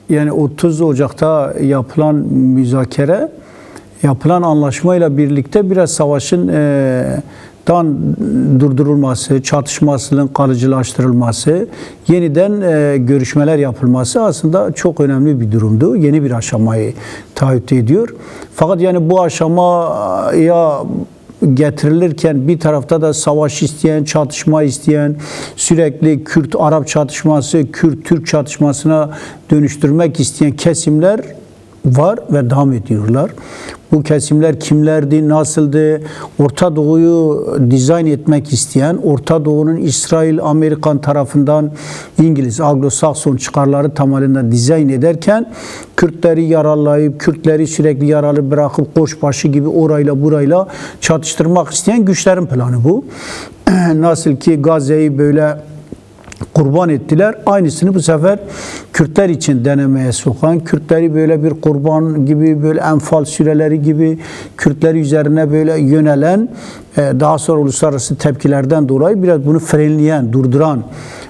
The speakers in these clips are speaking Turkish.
Yani 30 Ocak'ta yapılan müzakere, yapılan anlaşmayla birlikte biraz savaşın durdurulması, çatışmasının kalıcılaştırılması, yeniden görüşmeler yapılması aslında çok önemli bir durumdu. Yeni bir aşamayı taahhüt ediyor. Fakat yani bu aşamaya getirilirken bir tarafta da savaş isteyen, çatışma isteyen, sürekli Kürt-Arap çatışması, Kürt-Türk çatışmasına dönüştürmek isteyen kesimler var ve devam ediyorlar. Bu kesimler kimlerdi, nasıldı? Orta Doğu'yu dizayn etmek isteyen, Orta Doğu'nun İsrail, Amerikan tarafından İngiliz, Anglo-Sakson çıkarları tamalında dizayn ederken Kürtleri yaralayıp, Kürtleri sürekli yaralı bırakıp koçbaşı gibi orayla burayla çatıştırmak isteyen güçlerin planı bu. Nasıl ki Gazze'yi böyle kurban ettiler. Aynısını bu sefer Kürtler için denemeye sokan, Kürtleri böyle bir kurban gibi, böyle Enfal süreleri gibi Kürtleri üzerine böyle yönelen, daha sonra uluslararası tepkilerden dolayı biraz bunu frenleyen, durduran.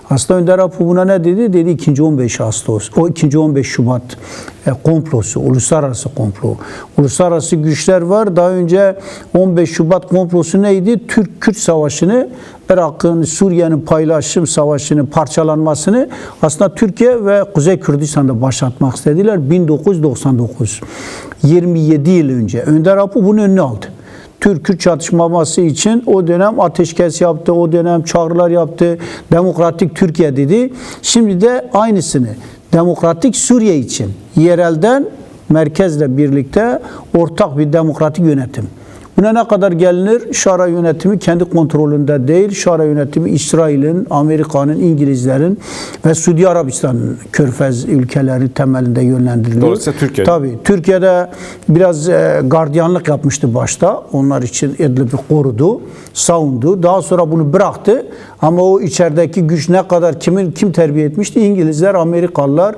Aslında Önder Apo buna ne dedi? Dedi 2. 15 Ağustos, o 2. 15 Şubat komplosu, uluslararası komplo. Uluslararası güçler var. Daha önce 15 Şubat komplosu neydi? Türk-Kürt savaşını, Irak'ın, Suriye'nin paylaşım savaşının parçalanmasını aslında Türkiye ve Kuzey Kürdistan'da başlatmak istediler. 1999, 27 yıl önce. Önder Apo bunun önünü aldı. Türk-Kürt çatışmaması için o dönem ateşkes yaptı, o dönem çağrılar yaptı, demokratik Türkiye dedi. Şimdi de aynısını demokratik Suriye için yerelden merkezle birlikte ortak bir demokratik yönetim. Buna ne kadar gelinir? Şara yönetimi kendi kontrolünde değil. Şara yönetimi İsrail'in, Amerika'nın, İngilizlerin ve Suudi Arabistan'ın Körfez ülkeleri temelinde yönlendiriliyor. Dolayısıyla Türkiye. Tabii. Türkiye'de biraz gardiyanlık yapmıştı başta. Onlar için İdlib'i korudu, savundu. Daha sonra bunu bıraktı. Ama o içerideki güç ne kadar kim terbiye etmişti? İngilizler, Amerikalılar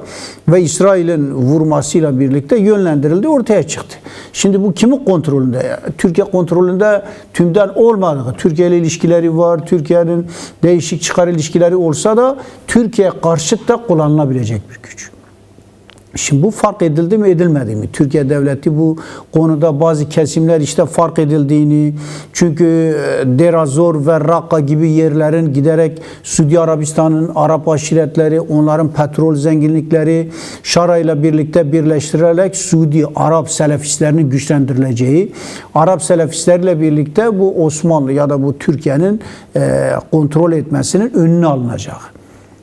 ve İsrail'in vurmasıyla birlikte yönlendirildi, ortaya çıktı. Şimdi bu kimin kontrolünde? Türkiye kontrolünde tümden olmadığı, Türkiye ile ilişkileri var, Türkiye'nin değişik çıkar ilişkileri olsa da Türkiye karşıt da kullanılabilecek bir güç. Şimdi bu fark edildi mi edilmedi mi? Türkiye devleti bu konuda bazı kesimler işte fark edildiğini, çünkü Deir ez-Zor ve Rakka gibi yerlerin giderek Suudi Arabistan'ın Arap aşiretleri, onların petrol zenginlikleri Şara ile birlikte birleştirerek Suudi Arap Selefistlerinin güçlendirileceği, Arap Selefistlerle birlikte bu Osmanlı ya da bu Türkiye'nin kontrol etmesinin önüne alınacak.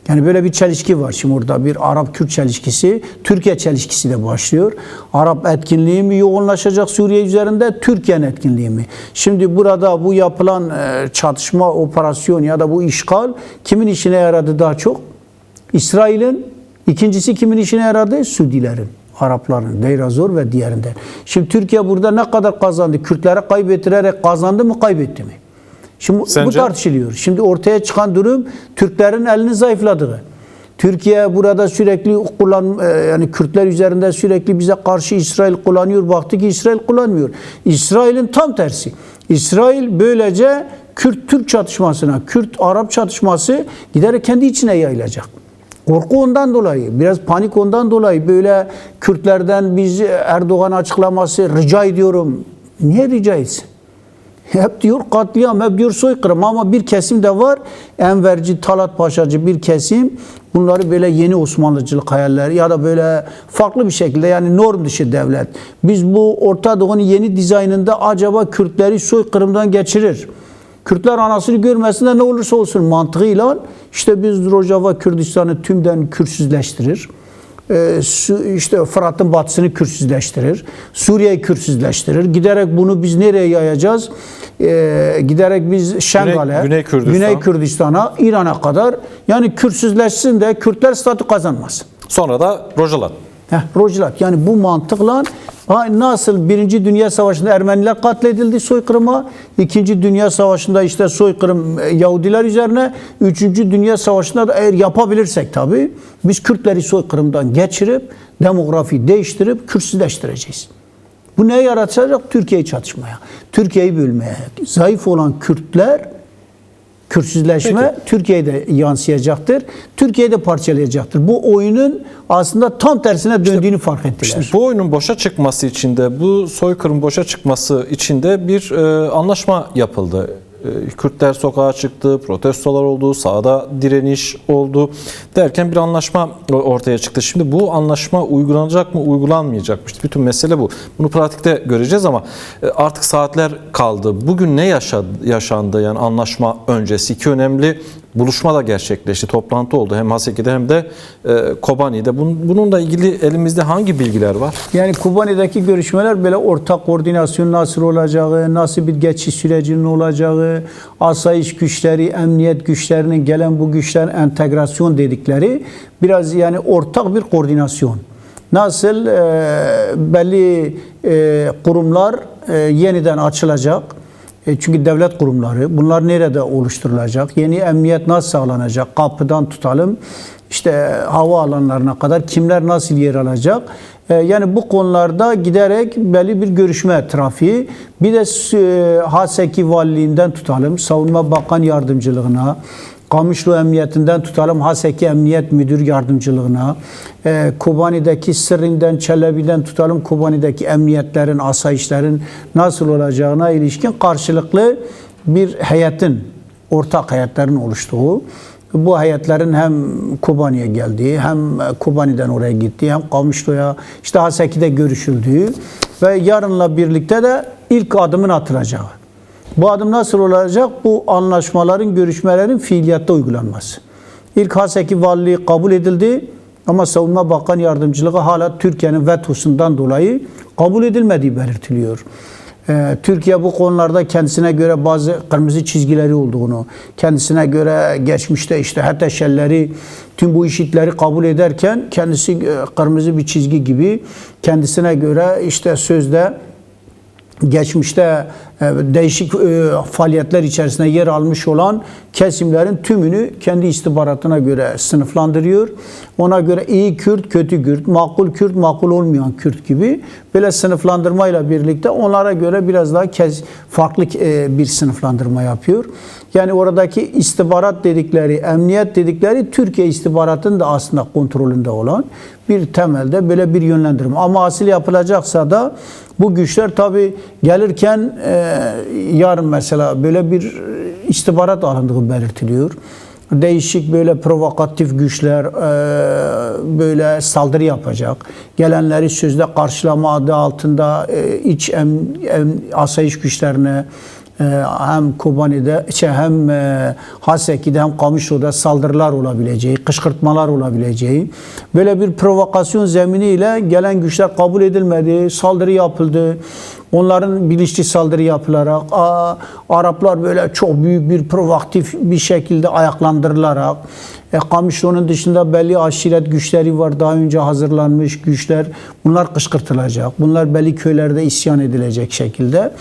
Yani böyle bir çelişki var. Şimdi orada bir Arap-Kürt çelişkisi, Türkiye çelişkisi de başlıyor. Arap etkinliği mi yoğunlaşacak Suriye üzerinde, Türkiye'nin etkinliği mi? Şimdi burada bu yapılan çatışma, operasyon ya da bu işgal kimin işine yaradı daha çok? İsrail'in. İkincisi kimin işine yaradı? Suudilerin, Arapların, Deir ez-Zor ve diğerinden. Şimdi Türkiye burada ne kadar kazandı? Kürtlere kaybettirerek kazandı mı, kaybetti mi? Şimdi bu tartışılıyor. Şimdi ortaya çıkan durum Türklerin elini zayıfladığı. Türkiye burada sürekli yani Kürtler üzerinde sürekli bize karşı İsrail kullanıyor. Baktı ki İsrail kullanmıyor. İsrail'in tam tersi. İsrail böylece Kürt-Türk çatışmasına, Kürt-Arap çatışması giderek kendi içine yayılacak. Korku ondan dolayı, biraz panik ondan dolayı böyle Kürtlerden biz Erdoğan açıklaması rica ediyorum. Niye rica etsin? Hep diyor katliam, hep diyor soykırım, ama bir kesim de var, Enverci, Talat Paşacı bir kesim, bunları böyle yeni Osmanlıcılık hayalleri ya da böyle farklı bir şekilde, yani norm dışı devlet. Biz bu Orta Doğu'nun yeni dizaynında acaba Kürtleri soykırımdan geçirir, Kürtler anasını görmesinde ne olursa olsun mantığıyla işte biz Rojava Kürdistan'ı tümden Kürtsüzleştirir. İşte Fırat'ın batısını Kürtsüzleştirir. Suriye'yi Kürtsüzleştirir. Giderek bunu biz nereye yayacağız? Giderek biz Şengal'e, Güney Kürdistan'a, İran'a kadar, yani Kürtsüzleşsin de Kürtler statü kazanmasın. Sonra da Rojalat. Rojalat. Yani bu mantıkla nasıl Birinci Dünya Savaşı'nda Ermeniler katledildi soykırıma, İkinci Dünya Savaşı'nda işte soykırım Yahudiler üzerine, Üçüncü Dünya Savaşı'nda da eğer yapabilirsek tabii biz Kürtleri soykırımdan geçirip demografi değiştirip Kürtsüzleştireceğiz. Bu neye yaratacak? Türkiye'yi çatışmaya, Türkiye'yi bölmeye. Zayıf olan Kürtler Kürsüzleşme Türkiye'de yansıyacaktır. Türkiye'de parçalayacaktır. Bu oyunun aslında tam tersine döndüğünü fark ettiler. İşte bu oyunun boşa çıkması için de, bu soykırım boşa çıkması için de bir anlaşma yapıldı. Kürtler sokağa çıktı, protestolar oldu, sahada direniş oldu derken bir anlaşma ortaya çıktı. Şimdi bu anlaşma uygulanacak mı, uygulanmayacak mı? İşte bütün mesele bu. Bunu pratikte göreceğiz ama artık saatler kaldı. Bugün ne yaşandı? Yani anlaşma öncesi iki önemli buluşma da gerçekleşti. Toplantı oldu hem Haseki'de hem de Kobani'de. Bununla ilgili elimizde hangi bilgiler var? Yani Kobani'deki görüşmeler böyle ortak koordinasyon nasıl olacağı, nasıl bir geçiş sürecinin olacağı, asayiş güçleri, emniyet güçlerinin gelen bu güçlerin entegrasyon dedikleri biraz yani ortak bir koordinasyon. Nasıl belli kurumlar yeniden açılacak? Çünkü devlet kurumları, bunlar nerede oluşturulacak? Yeni emniyet nasıl sağlanacak? Kapıdan tutalım, işte hava alanlarına kadar kimler nasıl yer alacak? Yani bu konularda giderek belli bir görüşme trafiği. Bir de Haseki Valiliğinden tutalım, Savunma Bakan Yardımcılığına, Kamışlı Emniyetinden tutalım Haseki Emniyet Müdür Yardımcılığına, Kobani'deki Sırrı'ndan, Çelebi'den tutalım Kobani'deki emniyetlerin, asayişlerin nasıl olacağına ilişkin karşılıklı bir heyetin, ortak heyetlerin oluştuğu, bu heyetlerin hem Kobani'ye geldiği, hem Kobani'den oraya gittiği, hem Kamışlı'ya, işte Haseki'de görüşüldüğü ve yarınla birlikte de ilk adımın atılacağı. Bu adım nasıl olacak? Bu anlaşmaların, görüşmelerin fiiliyatta uygulanması. İlk Haseki Valiliği kabul edildi ama Savunma Bakan Yardımcılığı hala Türkiye'nin vetosundan dolayı kabul edilmediği belirtiliyor. Türkiye bu konularda kendisine göre bazı kırmızı çizgileri olduğunu, kendisine göre geçmişte işte HTŞ'leri, tüm bu işitleri kabul ederken kendisi kırmızı bir çizgi gibi kendisine göre işte sözde geçmişte değişik faaliyetler içerisinde yer almış olan kesimlerin tümünü kendi istihbaratına göre sınıflandırıyor. Ona göre iyi Kürt, kötü Kürt, makul olmayan Kürt gibi böyle sınıflandırmayla birlikte onlara göre biraz daha farklı bir sınıflandırma yapıyor. Yani oradaki istihbarat dedikleri, emniyet dedikleri Türkiye istihbaratının da aslında kontrolünde olan bir temelde böyle bir yönlendirme. Ama asıl yapılacaksa da bu güçler tabii gelirken yarın mesela böyle bir istihbarat alındığı belirtiliyor. Değişik böyle provokatif güçler böyle saldırı yapacak. Gelenleri sözde karşılama adı altında iç asayiş güçlerine hem Kobani'de hem Haseki'de hem Kamışlı'da saldırılar olabileceği, kışkırtmalar olabileceği böyle bir provokasyon zeminiyle gelen güçler kabul edilmedi, saldırı yapıldı. Onların bilinçli saldırı yapılarak Araplar böyle çok büyük bir provokatif bir şekilde ayaklandırılarak Kamışlı'nın dışında belli aşiret güçleri var. Daha önce hazırlanmış güçler. Bunlar kışkırtılacak. Bunlar belli köylerde isyan edilecek şekilde.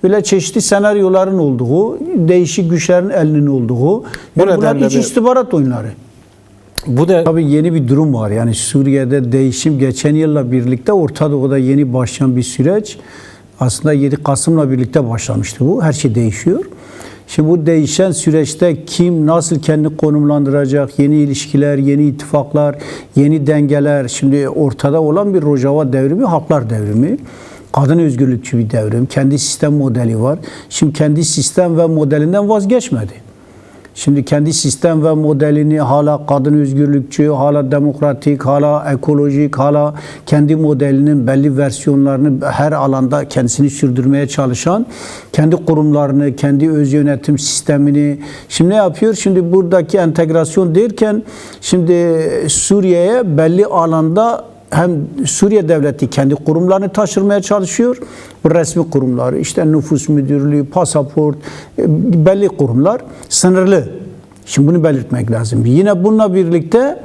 Böyle çeşitli senaryoların olduğu, değişik güçlerin elinin olduğu. Yani bunlar iç istihbarat oyunları. Bu da tabii yeni bir durum var. Yani Suriye'de değişim geçen yılla birlikte Orta Doğu'da yeni başlayan bir süreç. Aslında 7 Kasım'la birlikte başlamıştı bu. Her şey değişiyor. Şimdi bu değişen süreçte kim nasıl kendini konumlandıracak, yeni ilişkiler, yeni ittifaklar, yeni dengeler. Şimdi ortada olan bir Rojava devrimi, Halklar devrimi. Kadın özgürlükçü bir devrim. Kendi sistem modeli var. Şimdi kendi sistem ve modelinden vazgeçmedi. Şimdi kendi sistem ve modelini hala kadın özgürlükçü, hala demokratik, hala ekolojik, hala kendi modelinin belli versiyonlarını her alanda kendisini sürdürmeye çalışan, kendi kurumlarını, kendi öz yönetim sistemini şimdi ne yapıyor? Şimdi buradaki entegrasyon derken şimdi Suriye'ye belli alanda hem Suriye devleti kendi kurumlarını taşırmaya çalışıyor. Bu resmi kurumları, işte nüfus müdürlüğü, pasaport, belli kurumlar sınırlı. Şimdi bunu belirtmek lazım. Yine bununla birlikte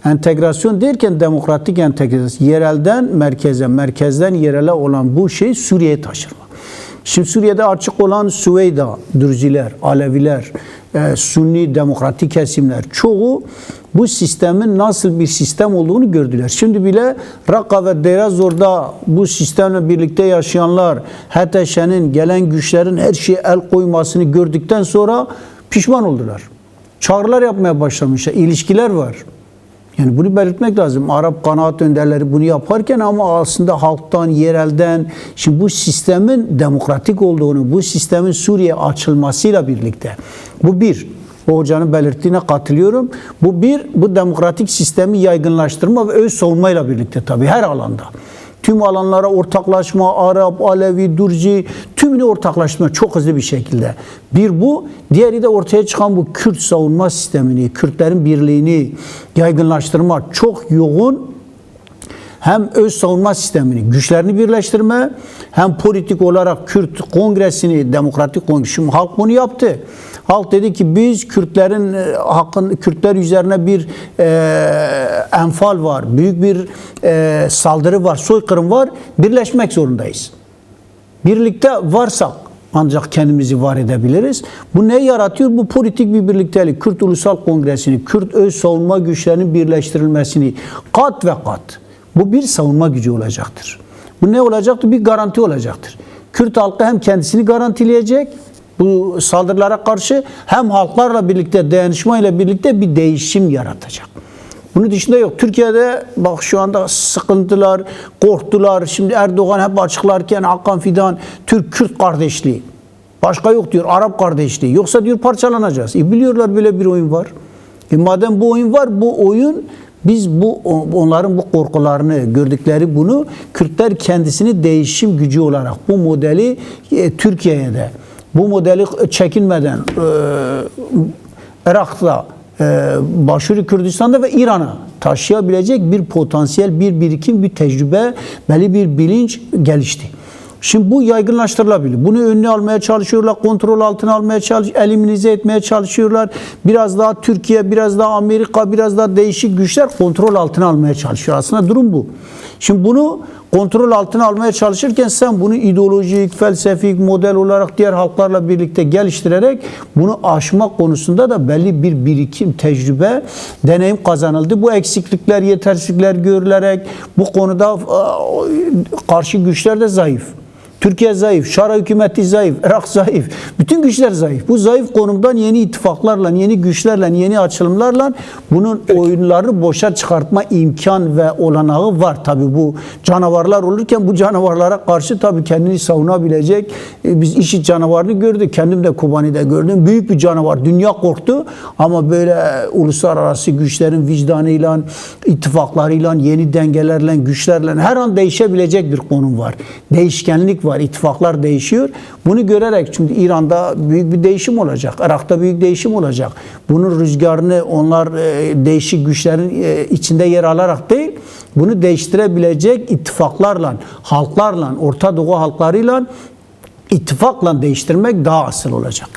entegrasyon derken demokratik entegrasyon, yerelden merkeze, merkezden yerele olan bu şey Suriye'ye taşırma. Şimdi Suriye'de açık olan Süveyda, Dürziler, Aleviler, Sunni demokratik kesimler çoğu bu sistemin nasıl bir sistem olduğunu gördüler. Şimdi bile Raqqa ve Deir ez-Zor'da bu sistemle birlikte yaşayanlar HTŞ'nin gelen güçlerin her şeye el koymasını gördükten sonra Pişman oldular. Çağrılar yapmaya başlamışlar. İlişkiler var. Yani bunu belirtmek lazım. Arap kanaat önderleri bunu yaparken ama aslında halktan, yerelden, şimdi bu sistemin demokratik olduğunu, bu sistemin Suriye açılmasıyla birlikte, bu bir, o hocanın belirttiğine katılıyorum. Bu bir, bu demokratik sistemi yaygınlaştırma ve öz savunmayla birlikte tabii her alanda. Tüm alanlara ortaklaşma, Arap, Alevi, Durci, tümünü ortaklaşma çok hızlı bir şekilde. Bir bu, diğeri de ortaya çıkan bu Kürt savunma sistemini, Kürtlerin birliğini yaygınlaştırma, çok yoğun hem öz savunma sistemini, güçlerini birleştirme, hem politik olarak Kürt kongresini, demokratik kongres, şimdi halk bunu yaptı. Halk dedi ki biz Kürtlerin Kürtler üzerine bir enfal var, büyük bir saldırı var, soykırım var, birleşmek zorundayız. Birlikte varsak ancak kendimizi var edebiliriz. Bu ne yaratıyor? Bu politik bir birliktelik. Kürt Ulusal Kongresi'ni, Kürt öz savunma güçlerinin birleştirilmesini kat ve kat. Bu bir savunma gücü olacaktır. Bu ne olacaktır? Bir garanti olacaktır. Kürt halkı hem kendisini garantileyecek bu saldırılara karşı, hem halklarla birlikte, dayanışmayla birlikte bir değişim yaratacak. Bunun dışında yok. Türkiye'de bak şu anda sıkıntılar, korktular. Şimdi Erdoğan hep açıklarken Hakan Fidan Türk-Kürt kardeşliği. Başka yok diyor, Arap kardeşliği. Yoksa diyor parçalanacağız. Biliyorlar böyle bir oyun var. Madem bu oyun var, bu oyun biz onların bu korkularını gördükleri bunu Kürtler kendisini değişim gücü olarak bu modeli Türkiye'ye de bu modeli çekinmeden Irak'ta, Başuri Kürdistan'da ve İran'a taşıyabilecek bir potansiyel, bir birikim, bir tecrübe, belli bir bilinç gelişti. Şimdi bu yaygınlaştırılabilir. Bunu önüne almaya çalışıyorlar, kontrol altına almaya çalışıyorlar, eliminize etmeye çalışıyorlar. Biraz daha Türkiye, biraz daha Amerika, biraz daha değişik güçler kontrol altına almaya çalışıyor. Aslında durum bu. Şimdi bunu kontrol altına almaya çalışırken sen bunu ideolojik, felsefik model olarak diğer halklarla birlikte geliştirerek bunu aşmak konusunda da belli bir birikim, tecrübe, deneyim kazanıldı. Bu eksiklikler, yetersizlikler görülerek bu konuda karşı güçler de zayıf. Türkiye zayıf, Şara hükümeti zayıf, Irak zayıf, bütün güçler zayıf. Bu zayıf konumdan yeni ittifaklarla, yeni güçlerle, yeni açılımlarla bunun oyunlarını boşa çıkartma imkan ve olanağı var. Tabii bu canavarlar olurken bu canavarlara karşı tabii kendini savunabilecek, biz IŞİD canavarını gördük. Kendim de Kobani'de gördüm. Büyük bir canavar. Dünya korktu ama böyle uluslararası güçlerin vicdanıyla, ittifaklarıyla, yeni dengelerle, güçlerle her an değişebilecek bir konum var. Değişkenlik var. İttifaklar değişiyor. Bunu görerek, çünkü İran'da büyük bir değişim olacak. Irak'ta büyük değişim olacak. Bunun rüzgarını onlar değişik güçlerin içinde yer alarak değil, bunu değiştirebilecek ittifaklarla, halklarla, Orta Doğu halklarıyla ittifakla değiştirmek daha asıl olacak.